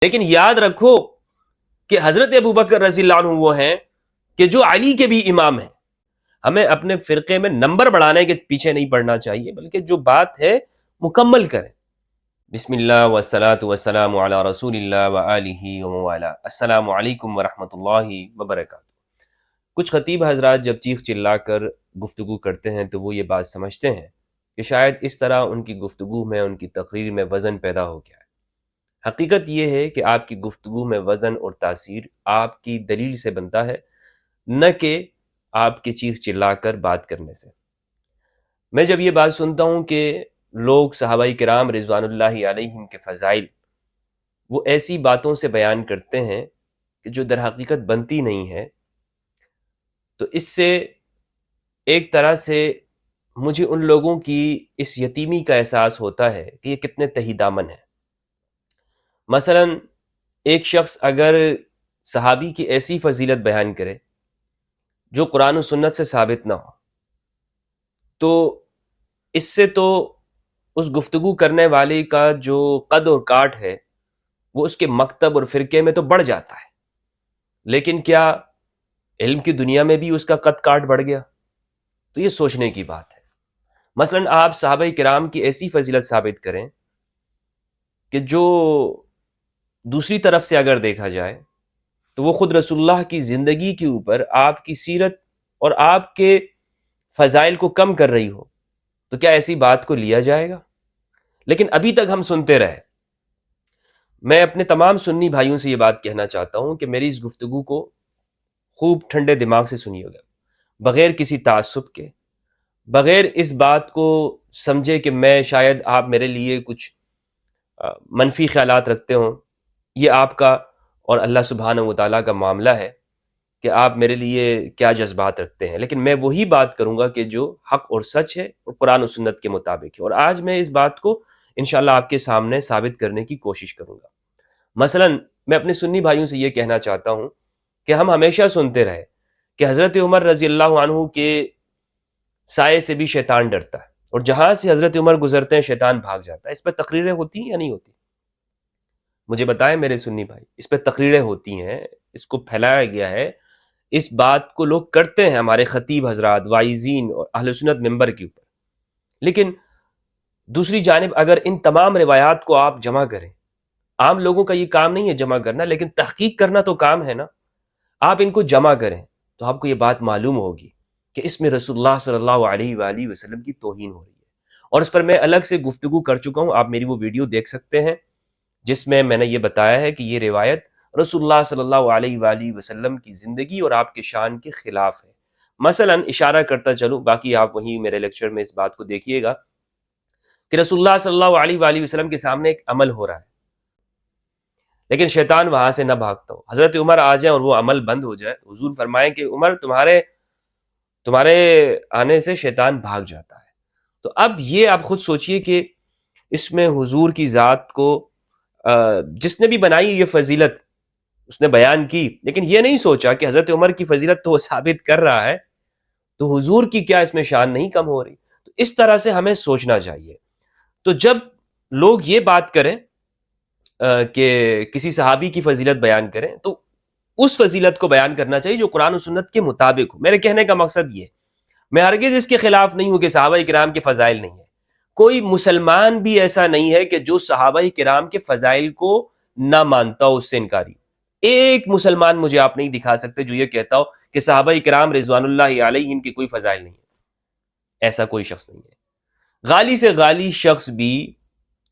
لیکن یاد رکھو کہ حضرت ابوبکر رضی اللہ عنہ وہ ہیں کہ جو علی کے بھی امام ہیں. ہمیں اپنے فرقے میں نمبر بڑھانے کے پیچھے نہیں پڑنا چاہیے، بلکہ جو بات ہے مکمل کریں. بسم اللہ والصلاة والسلام علی رسول اللہ وآلہ وموالا. السلام علیکم ورحمۃ اللہ وبرکاتہ. کچھ خطیب حضرات جب چیخ چلا کر گفتگو کرتے ہیں تو وہ یہ بات سمجھتے ہیں کہ شاید اس طرح ان کی گفتگو میں، ان کی تقریر میں وزن پیدا ہو گیا ہے. حقیقت یہ ہے کہ آپ کی گفتگو میں وزن اور تاثیر آپ کی دلیل سے بنتا ہے، نہ کہ آپ کے چیخ چلا کر بات کرنے سے. میں جب یہ بات سنتا ہوں کہ لوگ صحابہ کرام رضوان اللہ علیہم کے فضائل وہ ایسی باتوں سے بیان کرتے ہیں کہ جو در حقیقت بنتی نہیں ہے، تو اس سے ایک طرح سے مجھے ان لوگوں کی اس یتیمی کا احساس ہوتا ہے کہ یہ کتنے تہی دامن ہیں. مثلا ایک شخص اگر صحابی کی ایسی فضیلت بیان کرے جو قرآن و سنت سے ثابت نہ ہو، تو اس سے تو اس گفتگو کرنے والے کا جو قد اور کاٹ ہے وہ اس کے مکتب اور فرقے میں تو بڑھ جاتا ہے، لیکن کیا علم کی دنیا میں بھی اس کا قد کاٹ بڑھ گیا؟ تو یہ سوچنے کی بات ہے. مثلا آپ صحابہ کرام کی ایسی فضیلت ثابت کریں کہ جو دوسری طرف سے اگر دیکھا جائے تو وہ خود رسول اللہ کی زندگی کے اوپر آپ کی سیرت اور آپ کے فضائل کو کم کر رہی ہو، تو کیا ایسی بات کو لیا جائے گا؟ لیکن ابھی تک ہم سنتے رہے. میں اپنے تمام سنی بھائیوں سے یہ بات کہنا چاہتا ہوں کہ میری اس گفتگو کو خوب ٹھنڈے دماغ سے سنیے گا، بغیر کسی تعصب کے، بغیر اس بات کو سمجھے کہ میں شاید آپ میرے لیے کچھ منفی خیالات رکھتے ہوں. یہ آپ کا اور اللہ سبحانہ و تعالیٰ کا معاملہ ہے کہ آپ میرے لیے کیا جذبات رکھتے ہیں، لیکن میں وہی بات کروں گا کہ جو حق اور سچ ہے اور قرآن و سنت کے مطابق ہے. اور آج میں اس بات کو انشاءاللہ آپ کے سامنے ثابت کرنے کی کوشش کروں گا. مثلا میں اپنے سنی بھائیوں سے یہ کہنا چاہتا ہوں کہ ہم ہمیشہ سنتے رہے کہ حضرت عمر رضی اللہ عنہ کے سائے سے بھی شیطان ڈرتا ہے، اور جہاں سے حضرت عمر گزرتے ہیں شیطان بھاگ جاتا ہے. اس پہ تقریریں ہوتی ہیں یا نہیں ہوتی؟ مجھے بتائیں میرے سنی بھائی، اس پہ تقریریں ہوتی ہیں، اس کو پھیلایا گیا ہے، اس بات کو لوگ کرتے ہیں، ہمارے خطیب حضرات، وائزین اور اہل سنت ممبر کے اوپر. لیکن دوسری جانب اگر ان تمام روایات کو آپ جمع کریں، عام لوگوں کا یہ کام نہیں ہے جمع کرنا، لیکن تحقیق کرنا تو کام ہے نا. آپ ان کو جمع کریں تو آپ کو یہ بات معلوم ہوگی کہ اس میں رسول اللہ صلی اللہ علیہ وآلہ وسلم کی توہین ہو رہی ہے. اور اس پر میں الگ سے گفتگو کر چکا ہوں، آپ میری وہ ویڈیو دیکھ سکتے ہیں جس میں میں نے یہ بتایا ہے کہ یہ روایت رسول اللہ صلی اللہ علیہ وآلہ وسلم کی زندگی اور آپ کے شان کے خلاف ہے. مثلا اشارہ کرتا چلوں، باقی آپ وہیں میرے لیکچر میں اس بات کو دیکھیے گا کہ رسول اللہ صلی اللہ علیہ وآلہ وسلم کے سامنے ایک عمل ہو رہا ہے، لیکن شیطان وہاں سے نہ بھاگتا ہو. حضرت عمر آ جائیں اور وہ عمل بند ہو جائے، حضور فرمائیں کہ عمر تمہارے آنے سے شیطان بھاگ جاتا ہے. تو اب یہ آپ خود سوچئے کہ اس میں حضور کی ذات کو جس نے بھی بنائی یہ فضیلت اس نے بیان کی، لیکن یہ نہیں سوچا کہ حضرت عمر کی فضیلت تو وہ ثابت کر رہا ہے، تو حضور کی کیا اس میں شان نہیں کم ہو رہی؟ تو اس طرح سے ہمیں سوچنا چاہیے. تو جب لوگ یہ بات کریں کہ کسی صحابی کی فضیلت بیان کریں تو اس فضیلت کو بیان کرنا چاہیے جو قرآن و سنت کے مطابق ہو. میرے کہنے کا مقصد یہ ہے، میں ہرگز اس کے خلاف نہیں ہوں کہ صحابہ کرام کے فضائل نہیں ہیں. کوئی مسلمان بھی ایسا نہیں ہے کہ جو صحابہ کرام کے فضائل کو نہ مانتا ہو، اس سے انکاری. ایک مسلمان مجھے آپ نہیں دکھا سکتے جو یہ کہتا ہو کہ صحابہ کرام رضوان اللہ علیہم کی کوئی فضائل نہیں ہے. ایسا کوئی شخص نہیں ہے. غالی سے غالی شخص بھی،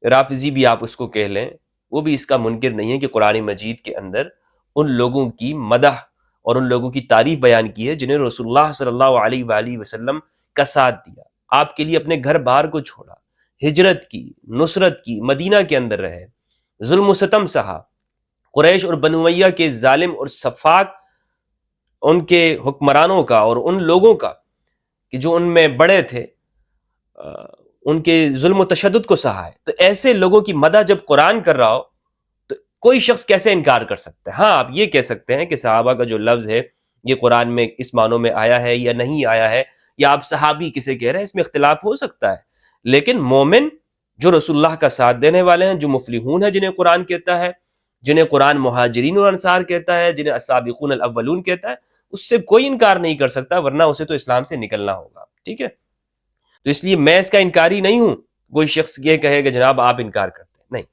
رافضی بھی آپ اس کو کہہ لیں، وہ بھی اس کا منکر نہیں ہے کہ قرآن مجید کے اندر ان لوگوں کی مدح اور ان لوگوں کی تعریف بیان کی ہے جنہیں رسول اللہ صلی اللہ علیہ وآلہ وسلم کا ساتھ دیا، آپ کے لیے اپنے گھر بار کو چھوڑا، ہجرت کی، نصرت کی، مدینہ کے اندر رہے، ظلم و ستم سہا، قریش اور بنو امیہ کے ظالم اور سفاک ان کے حکمرانوں کا اور ان لوگوں کا کہ جو ان میں بڑے تھے، ان کے ظلم و تشدد کو سہا ہے. تو ایسے لوگوں کی مدح جب قرآن کر رہا ہو تو کوئی شخص کیسے انکار کر سکتا ہے؟ ہاں آپ یہ کہہ سکتے ہیں کہ صحابہ کا جو لفظ ہے یہ قرآن میں اس معنوں میں آیا ہے یا نہیں آیا ہے، یا آپ صحابی کسے کہہ رہے ہیں، اس میں اختلاف ہو سکتا ہے. لیکن مومن جو رسول اللہ کا ساتھ دینے والے ہیں، جو مفلحون ہیں جنہیں قرآن کہتا ہے، جنہیں قرآن مہاجرین اور انصار کہتا ہے، جنہیں السابقون الاولون کہتا ہے، اس سے کوئی انکار نہیں کر سکتا، ورنہ اسے تو اسلام سے نکلنا ہوگا. ٹھیک ہے، تو اس لیے میں اس کا انکاری نہیں ہوں. کوئی شخص یہ کہے کہ جناب آپ انکار کرتے ہیں، نہیں.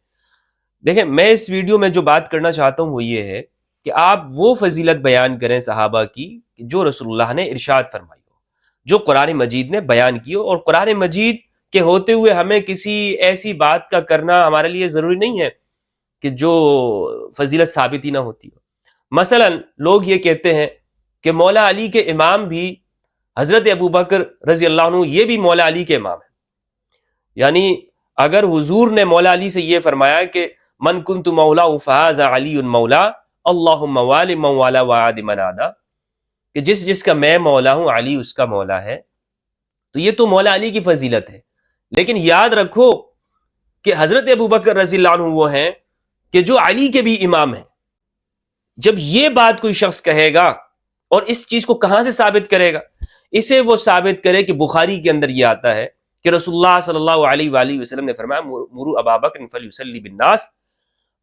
دیکھیں، میں اس ویڈیو میں جو بات کرنا چاہتا ہوں وہ یہ ہے کہ آپ وہ فضیلت بیان کریں صحابہ کی جو رسول اللہ نے ارشاد فرمائی ہو، جو قرآن مجید نے بیان کی ہو. اور قرآن مجید کے ہوتے ہوئے ہمیں کسی ایسی بات کا کرنا ہمارے لیے ضروری نہیں ہے کہ جو فضیلت ثابت ہی نہ ہوتی ہو. مثلا لوگ یہ کہتے ہیں کہ مولا علی کے امام بھی حضرت ابوبکر رضی اللہ عنہ، یہ بھی مولا علی کے امام ہیں. یعنی اگر حضور نے مولا علی سے یہ فرمایا کہ من کنت مولا فہذا علی مولا اللہم والی من والا وعاد من عادا، کہ جس کا میں مولا ہوں علی اس کا مولا ہے، تو یہ تو مولا علی کی فضیلت ہے. لیکن یاد رکھو کہ حضرت ابوبکر رضی اللہ عنہ وہ ہیں کہ جو علی کے بھی امام ہیں. جب یہ بات کوئی شخص کہے گا اور اس چیز کو کہاں سے ثابت کرے گا؟ اسے وہ ثابت کرے کہ بخاری کے اندر یہ آتا ہے کہ رسول اللہ صلی اللہ علیہ وآلہ وسلم نے فرمایا مروا ابا بکر فلیصلی بالناس،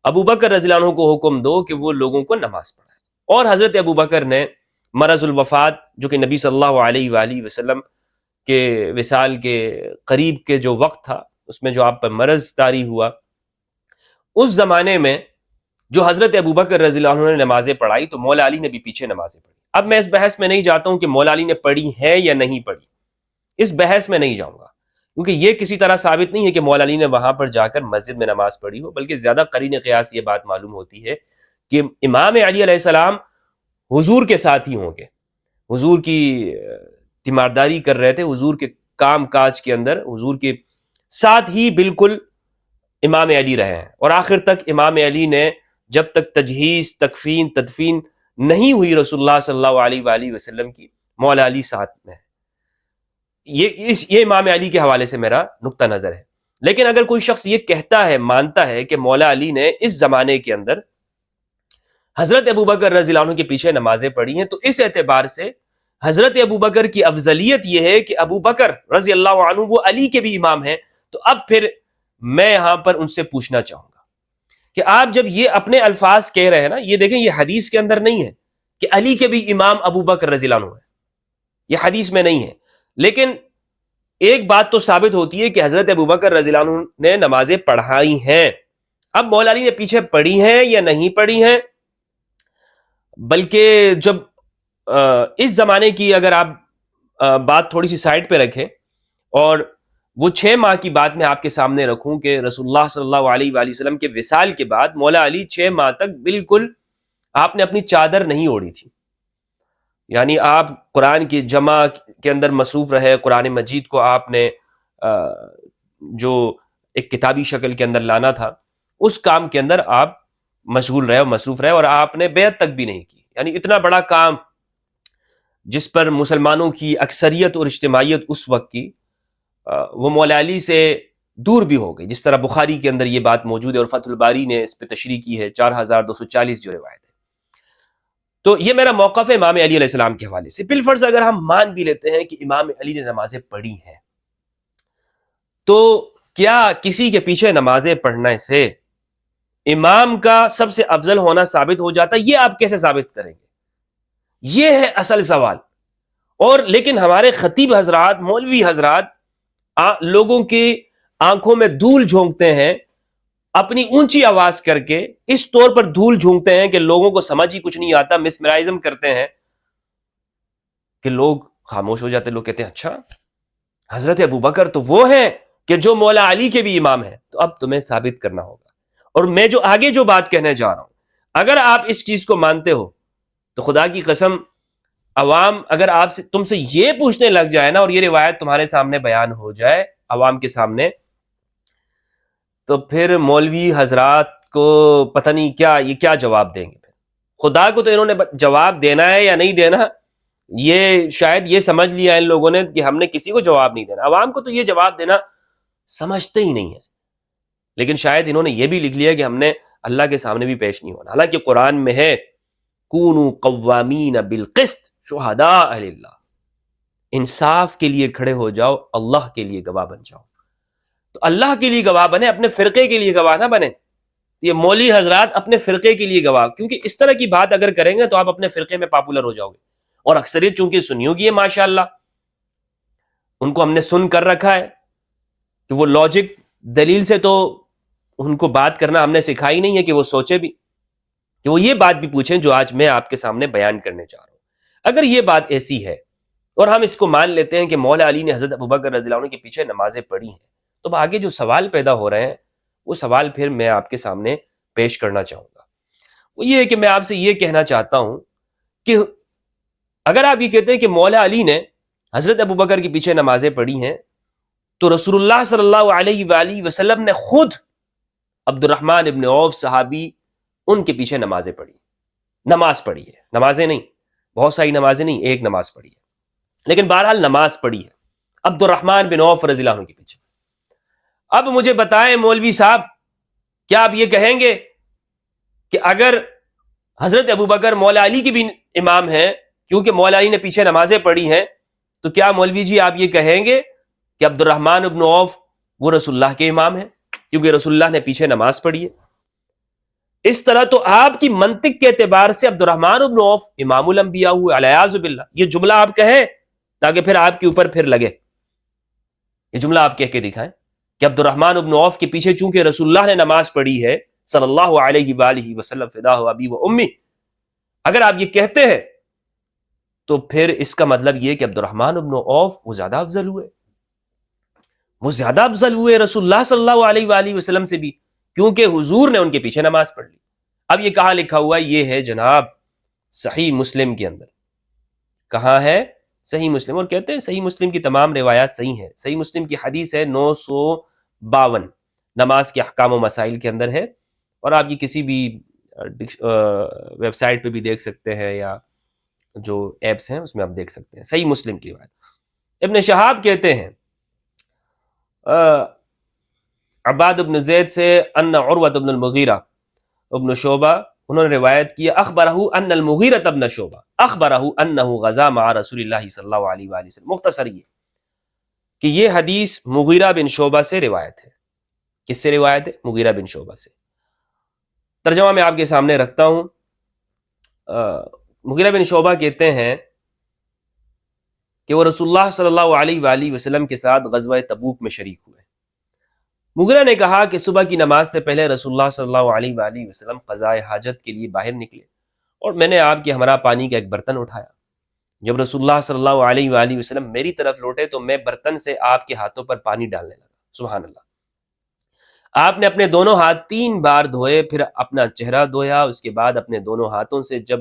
ابو بکر رضی اللہ عنہ کو حکم دو کہ وہ لوگوں کو نماز پڑھائے. اور حضرت ابو بکر نے مرض الوفات، جو کہ نبی صلی اللہ علیہ وآلہ وسلم کے وصال کے قریب کے جو وقت تھا، اس میں جو آپ پر مرض طاری ہوا، اس زمانے میں جو حضرت ابوبکر رضی اللہ عنہ نے نمازیں پڑھائی تو مولا علی نے بھی پیچھے نمازیں پڑھی. اب میں اس بحث میں نہیں جاتا ہوں کہ مولا علی نے پڑھی ہے یا نہیں پڑھی، اس بحث میں نہیں جاؤں گا، کیونکہ یہ کسی طرح ثابت نہیں ہے کہ مولا علی نے وہاں پر جا کر مسجد میں نماز پڑھی ہو، بلکہ زیادہ قرین قیاس یہ بات معلوم ہوتی ہے کہ امام علی علیہ السلام حضور کے ساتھ ہی ہوں گے، حضور کی تیمارداری کر رہے تھے، حضور کے کام کاج کے اندر حضور کے ساتھ ہی بالکل امام علی رہے ہیں. اور آخر تک امام علی نے جب تک تجہیز، تکفین، تدفین نہیں ہوئی رسول اللہ صلی اللہ علیہ وآلہ وسلم کی، مولا علی ساتھ میں ہے. یہ امام علی کے حوالے سے میرا نقطہ نظر ہے. لیکن اگر کوئی شخص یہ کہتا ہے، مانتا ہے کہ مولا علی نے اس زمانے کے اندر حضرت ابوبکر رضی اللہ عنہ کے پیچھے نمازیں پڑھی ہیں، تو اس اعتبار سے حضرت ابوبکر کی افضلیت یہ ہے کہ ابوبکر رضی اللہ عنہ وہ علی کے بھی امام ہیں. تو اب پھر میں یہاں پر ان سے پوچھنا چاہوں گا کہ آپ جب یہ اپنے الفاظ کہہ رہے ہیں نا، یہ دیکھیں یہ حدیث کے اندر نہیں ہے کہ علی کے بھی امام ابوبکر رضی اللہ عنہ ہے، یہ حدیث میں نہیں ہے. لیکن ایک بات تو ثابت ہوتی ہے کہ حضرت ابوبکر رضی اللہ عنہ نے نمازیں پڑھائی ہیں. اب مولا علی نے پیچھے پڑھی ہیں یا نہیں پڑھی ہیں، بلکہ جب اس زمانے کی اگر آپ بات تھوڑی سی سائڈ پہ رکھیں اور وہ 6 ماہ کی بات میں آپ کے سامنے رکھوں کہ رسول اللہ صلی اللہ علیہ وآلہ وسلم کے وصال کے بعد مولا علی 6 ماہ تک بالکل آپ نے اپنی چادر نہیں اوڑھی تھی. یعنی آپ قرآن کی جمع کے اندر مصروف رہے، قرآن مجید کو آپ نے جو ایک کتابی شکل کے اندر لانا تھا اس کام کے اندر آپ مشغول رہے اور مصروف رہے، اور آپ نے بیعت تک بھی نہیں کی. یعنی اتنا بڑا کام جس پر مسلمانوں کی اکثریت اور اجتماعیت اس وقت کی وہ مولا علی سے دور بھی ہو گئی، جس طرح بخاری کے اندر یہ بات موجود ہے اور فتح الباری نے اس پہ تشریح کی ہے، 4240 جو روایت ہے. تو یہ میرا موقف ہے امام علی علیہ السلام کے حوالے سے. بالفرض اگر ہم مان بھی لیتے ہیں کہ امام علی نے نمازیں پڑھی ہیں، تو کیا کسی کے پیچھے نمازیں پڑھنے سے امام کا سب سے افضل ہونا ثابت ہو جاتا ہے؟ یہ آپ کیسے ثابت کریں گے؟ یہ ہے اصل سوال. اور لیکن ہمارے خطیب حضرات، مولوی حضرات لوگوں کی آنکھوں میں دھول جھونکتے ہیں، اپنی اونچی آواز کر کے اس طور پر دھول جھونکتے ہیں کہ لوگوں کو سمجھ ہی کچھ نہیں آتا، مسمرائزم کرتے ہیں کہ لوگ خاموش ہو جاتے. لوگ کہتے ہیں اچھا حضرت ابوبکر تو وہ ہیں کہ جو مولا علی کے بھی امام ہیں. تو اب تمہیں ثابت کرنا ہوگا. اور میں جو آگے جو بات کہنے جا رہا ہوں، اگر آپ اس چیز کو مانتے ہو تو خدا کی قسم عوام اگر آپ سے تم سے یہ پوچھنے لگ جائے نا، اور یہ روایت تمہارے سامنے بیان ہو جائے عوام کے سامنے، تو پھر مولوی حضرات کو پتہ نہیں یہ کیا جواب دیں گے. خدا کو تو انہوں نے جواب دینا ہے یا نہیں دینا، یہ شاید یہ سمجھ لیا ان لوگوں نے کہ ہم نے کسی کو جواب نہیں دینا. عوام کو تو یہ جواب دینا سمجھتے ہی نہیں ہے، لیکن شاید انہوں نے یہ بھی لکھ لیا کہ ہم نے اللہ کے سامنے بھی پیش نہیں ہونا. حالانکہ قرآن میں ہے کونوا قوامین بالقسط شہداء للہ، انصاف کے لیے کھڑے ہو جاؤ، اللہ کے لیے گواہ بن جاؤ. تو اللہ کے لیے گواہ بنے، اپنے فرقے کے لیے گواہ نہ بنے. یہ مولوی حضرات اپنے فرقے کے لیے گواہ، کیونکہ اس طرح کی بات اگر کریں گے تو آپ اپنے فرقے میں پاپولر ہو جاؤ گے، اور اکثریت چونکہ سنیوں کی ہے ماشاءاللہ، ان کو ہم نے سن کر رکھا ہے کہ وہ لاجک دلیل سے تو ان کو بات کرنا ہم نے سکھائی نہیں ہے کہ وہ سوچے بھی، کہ وہ یہ بات بھی پوچھیں جو آج میں آپ کے سامنے بیان کرنے جا رہا ہوں۔ اگر یہ بات ایسی ہے اور ہم اس کو مان لیتے ہیں کہ مولا علی نے حضرت ابوبکر رضی اللہ عنہ کے پیچھے نمازیں پڑھی ہیں، تو آگے جو سوال پیدا ہو رہے ہیں وہ سوال پھر میں آپ کے سامنے پیش کرنا چاہوں گا۔ وہ یہ ہے کہ میں آپ سے یہ کہنا چاہتا ہوں کہ اگر آپ یہ کہتے ہیں کہ مولا علی نے حضرت ابوبکر کے پیچھے نمازیں پڑھی ہیں، تو رسول اللہ صلی اللہ علیہ وآلہ وسلم نے خود عبد الرحمن ابن عوف صحابی ان کے پیچھے نماز پڑھی ہے، نمازیں نہیں، بہت ساری نمازیں نہیں، ایک نماز پڑھی ہے، لیکن بہرحال نماز پڑھی ہے عبد الرحمن بن عوف رضی اللہ عنہ کے پیچھے۔ اب مجھے بتائیں مولوی صاحب، کیا آپ یہ کہیں گے کہ اگر حضرت ابوبکر مولا علی کے بھی امام ہیں، کیونکہ مولا علی نے پیچھے نمازیں پڑھی ہیں، تو کیا مولوی جی آپ یہ کہیں گے کہ عبد الرحمن ابن عوف وہ رسول اللہ کے امام ہیں کیونکہ رسول اللہ نے پیچھے نماز پڑھی ہے؟ اس طرح تو آپ کی منطق کے اعتبار سے عبد الرحمن ابن عوف امام الانبیاء ہوئے علیہ باللہ۔ یہ جملہ آپ کہیں تاکہ پھر آپ کے اوپر پھر لگے، یہ جملہ آپ کہہ کے دکھائیں کہ عبد الرحمن ابن عوف کے پیچھے چونکہ رسول اللہ نے نماز پڑھی ہے صلی اللہ علیہ وآلہ وسلم، فداہ ابی و امی، اگر آپ یہ کہتے ہیں تو پھر اس کا مطلب یہ کہ عبد الرحمن ابن عوف وہ زیادہ افضل ہوئے، وہ زیادہ افضل ہوئے رسول اللہ صلی اللہ علیہ وآلہ وسلم سے بھی، کیونکہ حضور نے ان کے پیچھے نماز پڑھ لی۔ اب یہ کہاں لکھا ہوا ہے؟ یہ ہے جناب صحیح مسلم کے اندر۔ کہاں ہے؟ صحیح مسلم۔ اور کہتے ہیں صحیح مسلم کی تمام روایات صحیح ہیں۔ صحیح مسلم کی حدیث ہے 952، نماز کے احکام و مسائل کے اندر ہے، اور آپ یہ کسی بھی ویب سائٹ پہ بھی دیکھ سکتے ہیں، یا جو ایپس ہیں اس میں آپ دیکھ سکتے ہیں، صحیح مسلم کی روایت۔ ابن شہاب کہتے ہیں عباد بن زید سے ان عروۃ بن المغیرہ ابن شعبہ، انہوں نے روایت کی اخبرہ ان المغیرۃ بن شعبہ اخبرہ انہ غزا مع رسول اللہ صلی اللہ علیہ وآلہ وسلم۔ مختصر یہ کہ یہ حدیث مغیرہ بن شعبہ سے روایت ہے۔ کس سے روایت ہے؟ مغیرہ بن شعبہ سے۔ ترجمہ میں آپ کے سامنے رکھتا ہوں۔ مغیرہ بن شعبہ کہتے ہیں کہ وہ رسول اللہ صلی اللہ علیہ وآلہ وسلم کے ساتھ غزوہ تبوک میں شریک ہوئے۔ مغیرہ نے کہا کہ صبح کی نماز سے پہلے رسول اللہ صلی اللہ علیہ وآلہ وسلم قضاء حاجت کے لیے باہر نکلے، اور میں نے آپ کے ہمراہ پانی کا ایک برتن اٹھایا۔ جب رسول اللہ صلی اللہ علیہ وآلہ وسلم میری طرف لوٹے تو میں برتن سے آپ کے ہاتھوں پر پانی ڈالنے لگا۔ سبحان اللہ۔ آپ نے اپنے دونوں ہاتھ 3 بار دھوئے، پھر اپنا چہرہ دھویا، اس کے بعد اپنے دونوں ہاتھوں سے جب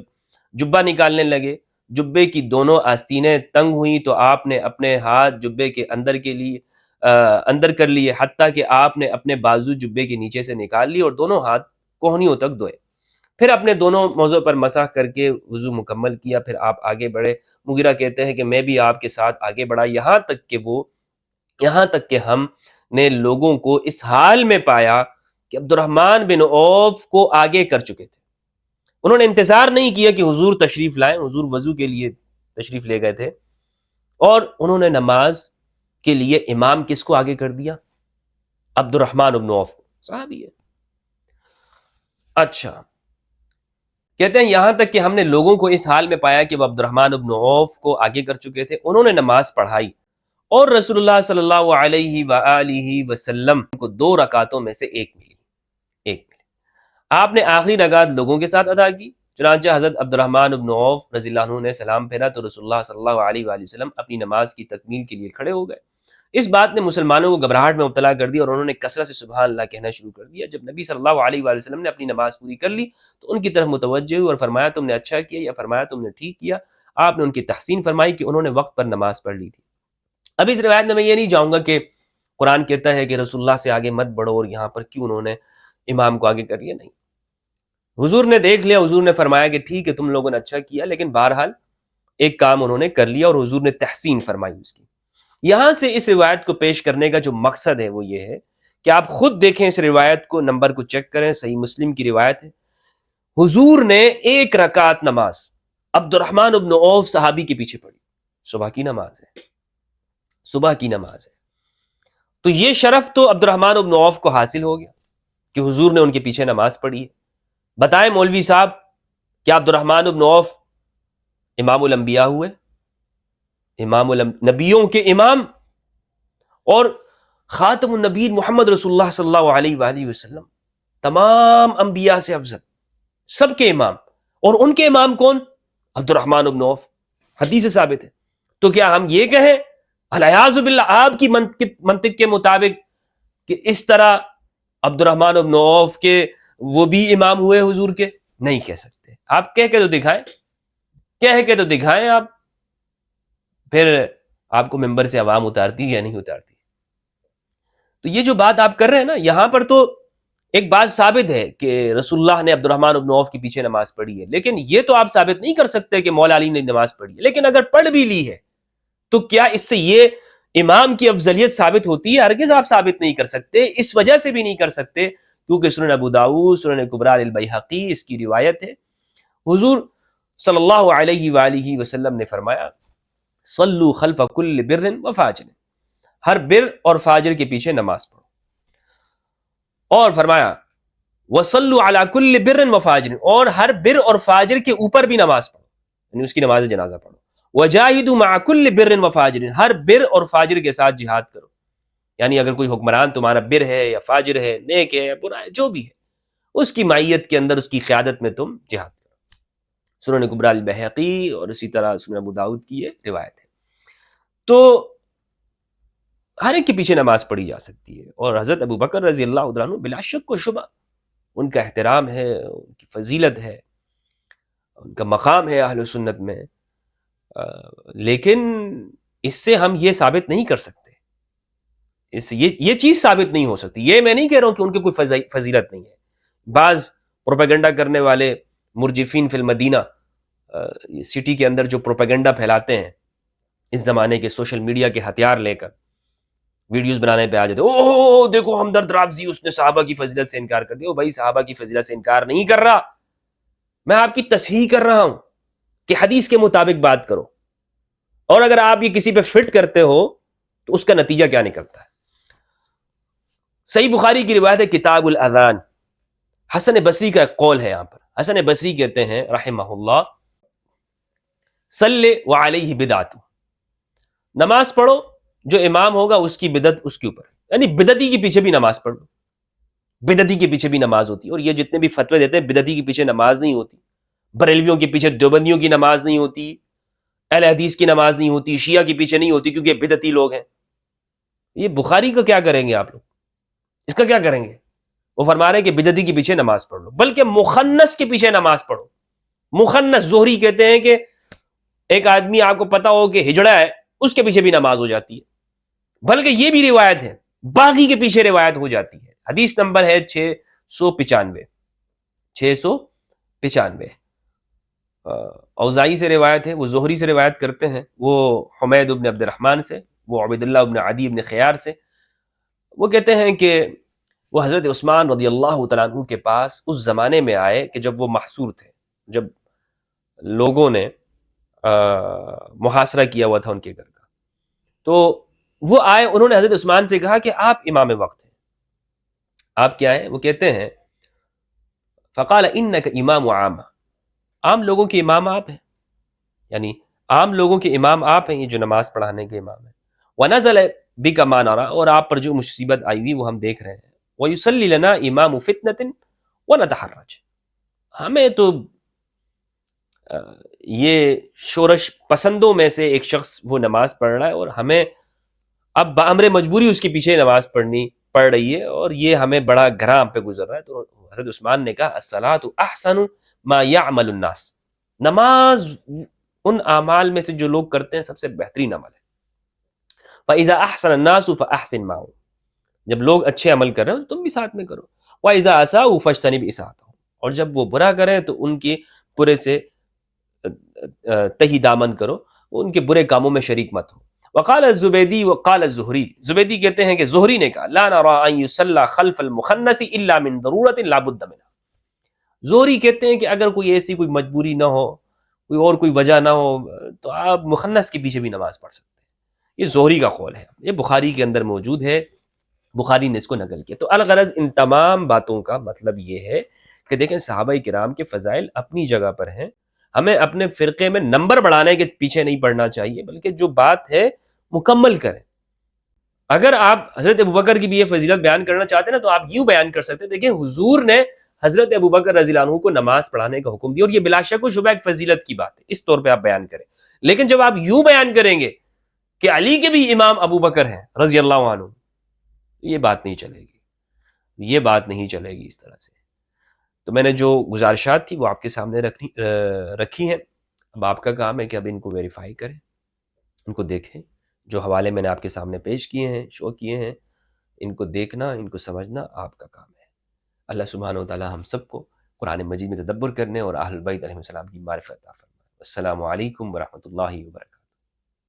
جبہ نکالنے لگے، جبے کی دونوں آستینیں تنگ ہوئیں تو آپ نے اپنے ہاتھ جبے کے اندر کر لیے، حتیٰ کہ آپ نے اپنے بازو جبے کے نیچے سے نکال لی اور دونوں ہاتھ کوہنیوں تک دھوئے، پھر اپنے دونوں موضوع پر مسح کر کے وضو مکمل کیا، پھر آپ آگے بڑھے۔ مغیرہ کہتے ہیں کہ میں بھی آپ کے ساتھ آگے بڑھا، یہاں تک کہ ہم نے لوگوں کو اس حال میں پایا کہ عبد الرحمن بن عوف کو آگے کر چکے تھے۔ انہوں نے انتظار نہیں کیا کہ حضور تشریف لائیں، حضور وضو کے لیے تشریف لے گئے تھے، اور انہوں نے نماز کے لیے امام کس کو آگے کر دیا؟ عبد الرحمن بن عوف، صحابی ہے۔ اچھا، کہتے ہیں یہاں تک کہ ہم نے لوگوں کو اس حال میں پایا کہ وہ عبد الرحمن بن عوف کو آگے کر چکے تھے، انہوں نے نماز پڑھائی، اور رسول اللہ صلی اللہ علیہ وآلہ وسلم کو 2 رکعتوں میں سے ایک ملی۔ آپ نے آخری رکعت لوگوں کے ساتھ ادا کی، چنانچہ حضرت عبد الرحمن بن عوف رضی اللہ عنہ نے سلام پھیرا تو رسول اللہ صلی اللہ علیہ وآلہ وسلم اپنی نماز کی تکمیل کے لیے کھڑے ہو گئے۔ اس بات نے مسلمانوں کو گھبراہٹ میں مبتلا کر دیا اور انہوں نے کثرت سے سبحان اللہ کہنا شروع کر دیا۔ جب نبی صلی اللہ علیہ وآلہ وسلم نے اپنی نماز پوری کر لی تو ان کی طرف متوجہ ہوئے اور فرمایا تم نے اچھا کیا، یا فرمایا تم نے ٹھیک کیا۔ آپ نے ان کی تحسین فرمائی کہ انہوں نے وقت پر نماز پڑھ لی تھی۔ اب اس روایت میں یہ نہیں جاؤں گا کہ قرآن کہتا ہے کہ رسول اللہ سے آگے مت بڑھو، اور یہاں پر کیوں انہوں نے امام کو آگے کر لیا، نہیں، حضور نے دیکھ لیا، حضور نے فرمایا کہ ٹھیک ہے تم لوگوں نے اچھا کیا، لیکن بہرحال ایک کام انہوں نے کر لیا اور حضور نے تحسین فرمائی اس کی۔ یہاں سے اس روایت کو پیش کرنے کا جو مقصد ہے وہ یہ ہے کہ آپ خود دیکھیں اس روایت کو، نمبر کو چیک کریں، صحیح مسلم کی روایت ہے۔ حضور نے 1 رکعت نماز عبد الرحمن بن عوف صحابی کے پیچھے پڑھی، صبح کی نماز ہے، صبح کی نماز ہے، تو یہ شرف تو عبد الرحمن بن عوف کو حاصل ہو گیا۔ کہ حضور نے ان کے پیچھے نماز پڑھی ہے. بتائیں مولوی صاحب، کیا عبد الرحمن بن عوف امام الانبیاء ہوئے؟ نبیوں کے امام اور خاتم النبیین محمد رسول اللہ صلی اللہ علیہ وآلہ وسلم، تمام انبیاء سے افضل، سب کے امام. اور ان کے امام کون؟ عبد الرحمن بن عوف. حدیث سے ثابت ہے. تو کیا ہم یہ کہیں الیاذ باللہ آپ کی منطق کے مطابق کہ اس طرح عبد الرحمن بن عوف کے وہ بھی امام ہوئے حضور کے؟ نہیں کہہ سکتے. آپ کہہ کے تو دکھائیں، آپ. پھر آپ کو ممبر سے عوام اتارتی یا نہیں اتارتی؟ تو یہ جو بات آپ کر رہے ہیں نا، یہاں پر تو ایک بات ثابت ہے کہ رسول اللہ نے عبد الرحمن بن عوف کے پیچھے نماز پڑھی ہے، لیکن یہ تو آپ ثابت نہیں کر سکتے کہ مولا علی نے نماز پڑھی ہے. لیکن اگر پڑھ بھی لی ہے تو کیا اس سے یہ امام کی افضلیت ثابت ہوتی ہے؟ ہرگز آپ ثابت نہیں کر سکتے. اس وجہ سے بھی نہیں کر سکتے کیونکہ سنن ابو داؤد، سنن کبریٰ البیہقی اس کی روایت ہے. حضور صلی اللہ علیہ وآلہ وسلم نے فرمایا صلو خلف کل بر و فاجر، ہر بر اور فاجر کے پیچھے نماز پڑھو. اور فرمایا وصلوا علی کل بر و فاجر، اور ہر بر اور فاجر کے اوپر بھی نماز پڑھو، یعنی اس کی نماز جنازہ پڑھو. وجاہدوا مع کل بر و فاجر، ہر بر اور فاجر کے ساتھ جہاد کرو. یعنی اگر کوئی حکمران تمہارا بر ہے یا فاجر ہے، نیک ہے یا برا ہے، جو بھی ہے، اس کی معیت کے اندر، اس کی قیادت میں تم جہاد کرو. سنن کبریٰ البیہقی اور اسی طرح سنن ابو داؤد کی یہ روایت ہے. تو ہر ایک کے پیچھے نماز پڑھی جا سکتی ہے. اور حضرت ابو بکر رضی اللہ عنہ بلا شک و شبہ ان کا احترام ہے، ان کی فضیلت ہے، ان کا مقام ہے اہل سنت میں. لیکن اس سے ہم یہ ثابت نہیں کر سکتے، یہ چیز ثابت نہیں ہو سکتی. یہ میں نہیں کہہ رہا ہوں کہ ان کی کوئی فضیلت نہیں ہے. بعض پروپیگنڈا کرنے والے مرجفین فی المدینہ سٹی کے اندر جو پروپیگنڈا پھیلاتے ہیں اس زمانے کے سوشل میڈیا کے ہتھیار لے کر ویڈیوز بنانے پہ آ جاتے، او دیکھو ہمدرد رافضی اس نے صحابہ کی فضیلت سے انکار کر دیا. او بھائی صحابہ کی فضیلت سے انکار نہیں کر رہا، میں آپ کی تصحیح کر رہا ہوں کہ حدیث کے مطابق بات کرو. اور اگر آپ یہ کسی پہ فٹ کرتے ہو تو اس کا نتیجہ کیا نکلتا ہے؟ صحیح بخاری کی روایت ہے کتاب الاذان. حسن بصری کا ایک قول ہے یہاں پر. حسن بصری کہتے ہیں رحمہ اللہ صلی وعلیہ بدعت، نماز پڑھو، جو امام ہوگا اس کی بدعت اس کے اوپر. یعنی بدعتی کے پیچھے بھی نماز پڑھ لو، بدعتی کے پیچھے بھی نماز ہوتی. اور یہ جتنے بھی فتوے دیتے ہیں بدعتی کے پیچھے نماز نہیں ہوتی، بریلویوں کے پیچھے دیوبندیوں کی نماز نہیں ہوتی، اہل حدیث کی نماز نہیں ہوتی، شیعہ کے پیچھے نہیں ہوتی، کیونکہ بدعتی لوگ ہیں. یہ بخاری کا کیا کریں گے آپ لوگ؟ اس کا کیا کریں گے؟ وہ فرما رہے ہیں کہ بدعتی کے پیچھے نماز پڑھ لو، بلکہ مخنث کے پیچھے نماز پڑھو. مخنث زہری کہتے ہیں کہ ایک آدمی آپ کو پتا ہو کہ ہجڑا ہے، اس کے پیچھے بھی نماز ہو جاتی ہے. بلکہ یہ بھی روایت ہے، باغی کے پیچھے روایت ہو جاتی ہے. حدیث نمبر ہے 695. اوزائی سے روایت ہے، وہ زہری سے روایت کرتے ہیں، وہ حمید بن عبد الرحمن سے، وہ عبید اللہ بن عدی بن خیار سے. وہ کہتے ہیں کہ وہ حضرت عثمان رضی اللہ تعالیٰ عنہ کے پاس اس زمانے میں آئے کہ جب وہ محصور تھے، جب لوگوں نے محاصرہ کیا ہوا تھا ان کے گھر کا. تو وہ آئے، انہوں نے حضرت عثمان سے کہا کہ آپ امام وقت ہیں، آپ کیا ہیں؟ وہ کہتے ہیں فقال انک امام عامہ، عام لوگوں کے امام آپ ہیں، یعنی عام لوگوں کے امام آپ ہیں، یہ جو نماز پڑھانے کے امام ہیں. ونزل بک ما نرى، اور آپ پر جو مصیبت آئی ہوئی وہ ہم دیکھ رہے ہیں. ویصلی لنا امام فتنۃ ونتحرج، ہمیں تو یہ شورش پسندوں میں سے ایک شخص وہ نماز پڑھ رہا ہے، اور ہمیں اب بامر مجبوری اس کے پیچھے نماز پڑھنی پڑ رہی ہے، اور یہ ہمیں بڑا گراں پہ گزر رہا ہے. تو حضرت عثمان نے کہا الصلاۃ احسن ما يعمل الناس، نماز ان اعمال میں سے جو لوگ کرتے ہیں سب سے بہترین عمل ہے. فاذا احسن الناس فاحسن معهم، جب لوگ اچھے عمل کر رہے ہیں تم بھی ساتھ میں کرو. واذا اساءوا فاجتنب اساءتهم، اور جب وہ برا کریں تو ان کے برے سے تہی دامن کرو، ان کے برے کاموں میں شریک مت ہو. وقال الزبیدی وقال الزہری، زبیدی کہتے ہیں کہ زہری نے کہا لا نرى ان يصلى خلف المخنث الا من ضرورت لا بد منها. زہری کہتے ہیں کہ اگر کوئی ایسی کوئی مجبوری نہ ہو، کوئی اور کوئی وجہ نہ ہو، تو آپ مخنث کے پیچھے بھی نماز پڑھ سکتے ہیں. یہ زہری کا قول ہے، یہ بخاری کے اندر موجود ہے. بخاری نے اس کو نقل کیا۔ تو الغرض ان تمام باتوں کا مطلب یہ ہے کہ دیکھیں صحابہ کرام کے فضائل اپنی جگہ پر ہیں، ہمیں اپنے فرقے میں نمبر بڑھانے کے پیچھے نہیں پڑنا چاہیے، بلکہ جو بات ہے مکمل کریں۔ اگر آپ حضرت ابوبکر کی بھی یہ فضیلت بیان کرنا چاہتے ہیں نا تو آپ یوں بیان کر سکتے ہیں، دیکھیں حضور نے حضرت ابوبکر رضی اللہ عنہ کو نماز پڑھانے کا حکم دیا، اور یہ بلا شک و شبہ ایک فضیلت کی بات ہے، اس طور پہ آپ بیان کریں۔ لیکن جب آپ یوں بیان کریں گے کہ علی کے بھی امام ابوبکر ہیں رضی اللہ عنہ، یہ بات نہیں چلے گی، یہ بات نہیں چلے گی اس طرح سے۔ تو میں نے جو گزارشات تھی وہ آپ کے سامنے رکھی ہیں، اب آپ کا کام ہے کہ اب ان کو ویریفائی کریں، ان کو دیکھیں، جو حوالے میں نے آپ کے سامنے پیش کیے ہیں، شو کیے ہیں، ان کو دیکھنا، ان کو سمجھنا آپ کا کام ہے۔ اللہ سبحانہ و تعالی ہم سب کو قرآن مجید میں تدبر کرنے اور اہل بیت علیہ السلام کی معرفت عطا فرمائے۔ السلام علیکم ورحمۃ اللہ وبرکاتہ۔